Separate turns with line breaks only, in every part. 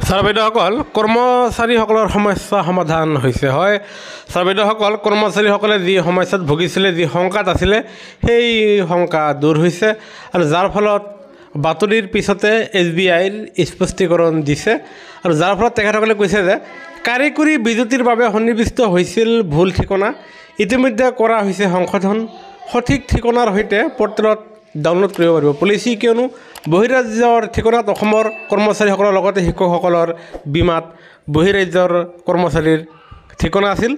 Sir বাইদেউসকল কৰ্মচাৰীসকলৰ সমস্যা সমাধান হৈছে হয়। ছাৰ বাইদেউসকল কৰ্মচাৰীসকলে যি সমস্যাত ভুগিছিলে, যি শংকাত আছিলে, সেই শংকা দূৰ হৈছে আৰু যাৰ ফলত বাতৰিৰ পিছতে SBIৰ স্পষ্টীকৰণ দিছে আৰু যাৰ ফলত তেখেতসকলে কৈছে যে কাৰিকৰী বিজুতিৰ বাবে সন্নিৱিষ্ট হৈছিল ভুল ঠিকনা, ইতিমধ্যে কৰা হৈছে সংশোধন, সঠিক ঠিকনাৰ সৈতে পৰ্টেলত ডাউনলোড কৰিব পাৰিব পলিচি। কিয়নো বহিৰাজ্যৰ ঠিকনাত অসমৰ কৰ্মচাৰীসকলৰ লগতে শিক্ষকসকলৰ বীমাত বহিৰাজ্যৰ কৰ্মচাৰীৰ ঠিকনা আছিল।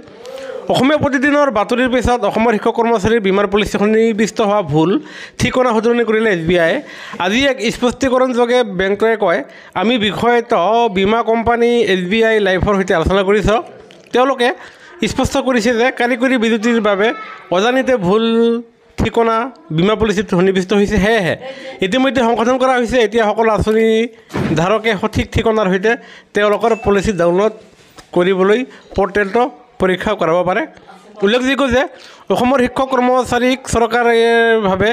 অসমীয়া প্ৰতিদিনৰ বাতৰিৰ পিছত অসমৰ শিক্ষক কৰ্মচাৰীৰ বীমাৰ পলিচি সন্নিৱিষ্ট হোৱা ভুল ঠিকনা শুধৰণি কৰিলে SBI। আজি এক স্পষ্টীকৰণযোগে বেংকটোৱে কয়, আমি বিষয়ত বীমা কোম্পানী SBI লাইফৰ সৈতে আলোচনা কৰিছোঁ। তেওঁলোকে স্পষ্ট কৰিছে যে কাৰিকৰী বিজুতিৰ বাবে অজানিতে ভুল ঠিকনা বীমা পলিচিত সন্নিৱিষ্ট হৈছে, সেয়েহে ইতিমধ্যে সংশোধন কৰা হৈছে। এতিয়া সকলো আঁচনিধাৰকে সঠিক ঠিকনাৰ সৈতে তেওঁলোকৰ পলিচি ডাউনলোড কৰিবলৈ পৰ্টেলটো পৰীক্ষা কৰাব পাৰে। উল্লেখযোগ্য যে অসমৰ শিক্ষক কৰ্মচাৰীক চৰকাৰীভাৱে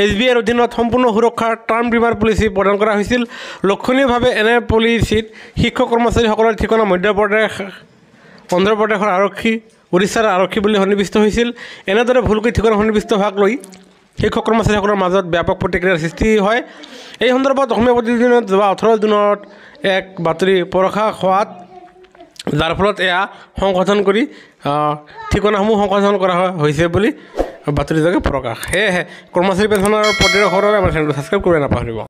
SBIৰ অধীনত সম্পূৰ্ণ সুৰক্ষাৰ টাৰ্ম বীমাৰ পলিচি প্ৰদান কৰা হৈছিল। লক্ষণীয়ভাৱে এনে পলিচিত শিক্ষক কৰ্মচাৰীসকলৰ ঠিকনা মধ্যপ্ৰদেশ, অন্ধ্ৰপ্ৰদেশৰ আৰক্ষী, উৰিষ্যাৰ আৰক্ষী বুলি সন্নিৱিষ্ট হৈছিল। এনেদৰে ভুলকৈ ঠিকনা সন্নিৱিষ্ট হোৱাক লৈ শিক্ষক কৰ্মচাৰীসকলৰ মাজত ব্যাপক প্ৰতিক্ৰিয়াৰ সৃষ্টি হয়। এই সন্দৰ্ভত অসমীয়া প্ৰতিদিনত যোৱা 18 জুনত এক বাতৰি প্ৰকাশ হোৱাত যাৰ ফলত এয়া সংশোধন কৰি ঠিকনাসমূহ সংশোধন কৰা হৈছে বুলি বাতৰিযোগে প্ৰকাশ। সেয়েহে কৰ্মচাৰী পেঞ্চনৰ প্ৰতিৰোধৰ বাবে আমাৰ চেনেলটো ছাবস্ক্ৰাইব কৰিব নাপাহৰিব।